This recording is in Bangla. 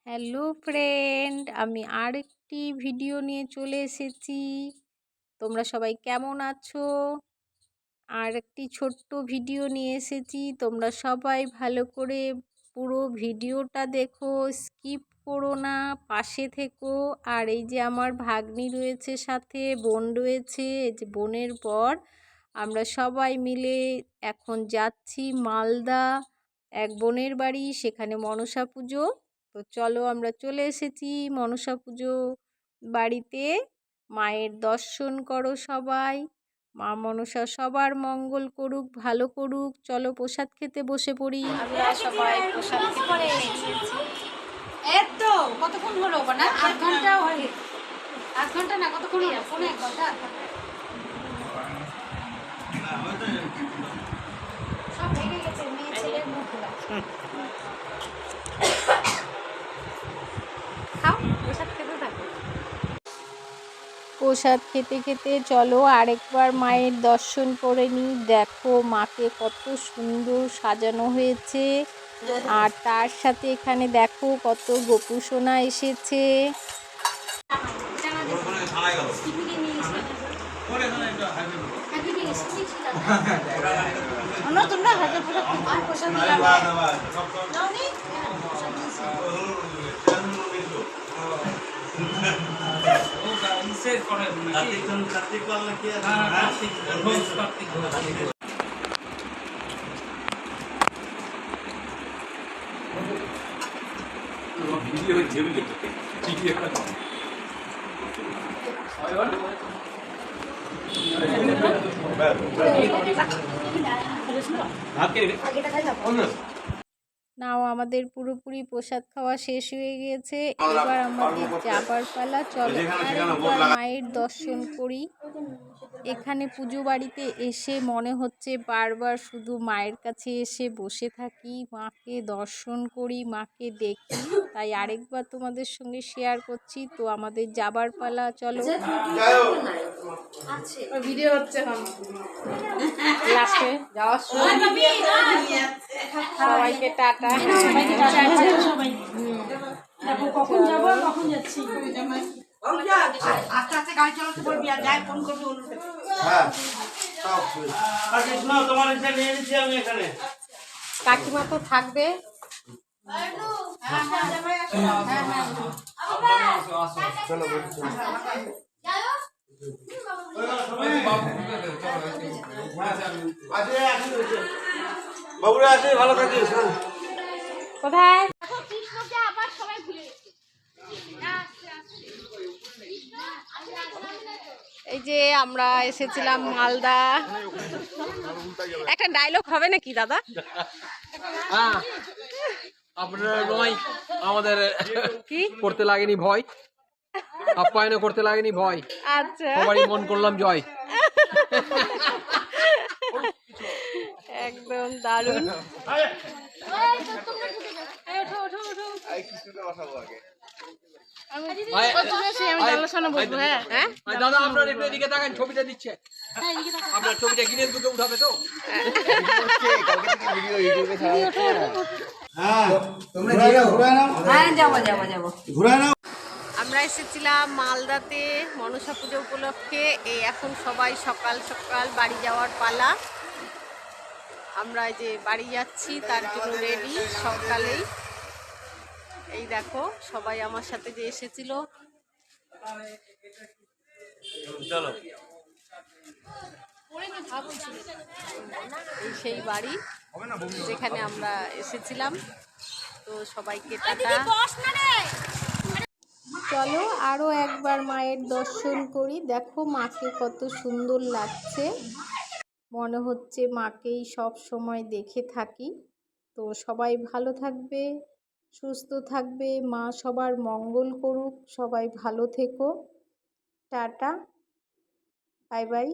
হ্যালো ফ্রেন্ড, আমি আরেকটি ভিডিও নিয়ে চলে এসেছি। তোমরা সবাই কেমন আছো? আর একটি ছোট্ট ভিডিও নিয়ে এসেছি। তোমরা সবাই ভালো করে পুরো ভিডিওটা দেখো, স্কিপ করো না, পাশে থেকো। আর এই যে আমার ভাগ্নি রয়েছে, সাথে বোন রয়েছে, এই যে বোনের পর আমরা সবাই মিলে এখন যাচ্ছি মালদা এক বোনের বাড়ি, সেখানে মনসা পুজো। তো চলো, আমরা চলে এসেছি মনসা পুজো বাড়িতে। মায়ের দর্শন করো সবাই। মা মনসা সবার মঙ্গল করুক, ভালো করুক। চলো প্রসাদ খেতে বসে পড়ি। আমরা সবাই প্রসাদ খেতে বসে গিয়েছি। এতো কতক্ষণ হলো না? ৮ ঘন্টা হয়ে, ৮ ঘন্টা না, কতক্ষণ হলো? ফোনে ১ ঘন্টা, ৮ ঘন্টা সব ভেঙে গেছে মেয়ে ছেলের মুখগুলা। খাও, প্রসাদ খেতে থাকো। প্রসাদ খেতে খেতে চলো আরেকবার মায়ের দর্শন করে নিই। দেখো মাকে কত সুন্দর সাজানো হয়েছে। আর তার সাথে এখানে দেখো কত গোপু সোনা এসেছে। তোমরা হাজার প্রসাদ নাও, আমাদের পুরোপুরি প্রসাদ খাওয়া শেষ হয়ে গিয়েছে। এবার আমাদের যাবার পালা। চলো আরেকবার মায়ের দর্শন করি। এখানে পুজো বাড়িতে এসে মনে হচ্ছে বারবার শুধু মায়ের কাছে এসে বসে থাকি, মাকে দর্শন করি, মাকে দেখি। তাই আরেকবার তোমাদের সঙ্গে শেয়ার করছি। তো আমাদের যাবার পালা, চলো। ভিডিও হচ্ছে এখন লাস্টে যাওয়ার সময় সবাইকে টাটা। কখন যাবো, কখন যাচ্ছি। আস্তে আস্তে গাড়ি চালাতে বলবি, আর যাই ফোন করবি অনুকে। কাকিমা তো থাকবে। বাবুরা আছে, ভালো থাকিস। কোথায়? এই যে আমরা এসেছিলাম মালদা। একটা ডায়লগ হবে নাকি দাদা? আপনারা নয়, আমাদের কি করতে লাগেনি ভয়, আপ্যায়নও করতে লাগেনি ভয়, আচ্ছা, সবারই মন করলাম জয়। একদম দারুণ। দাদা আপনার একটু এদিকে তাকান, ছবিটা দিচ্ছে, আপনার ছবিটা গিনেস বুকে উঠাবে তো। আমরা এসেছিলাম মালদাতে মনসা পুজো উপলক্ষে। এই এখন সবাই সকাল সকাল বাড়ি যাওয়ার পালা। আমরা এই যে বাড়ি যাচ্ছি, তার জন্য রেডি সকালেই। এই দেখো সবাই আমার সাথে যে এসেছিল। এই সেই বাড়ি যেখানে আমরা এসেছিলাম। তো সবাইকে টাটা। চলো আরো একবার মায়ের দর্শন করি। দেখো মাকে কত সুন্দর লাগছে, মনে হচ্ছে মাকেই সব সময় দেখে থাকি। তো সবাই ভালো থাকবে, সুস্থ থাকবে, মা সবার মঙ্গল করুক। সবাই ভালো থেকো, টাটা, বাই বাই।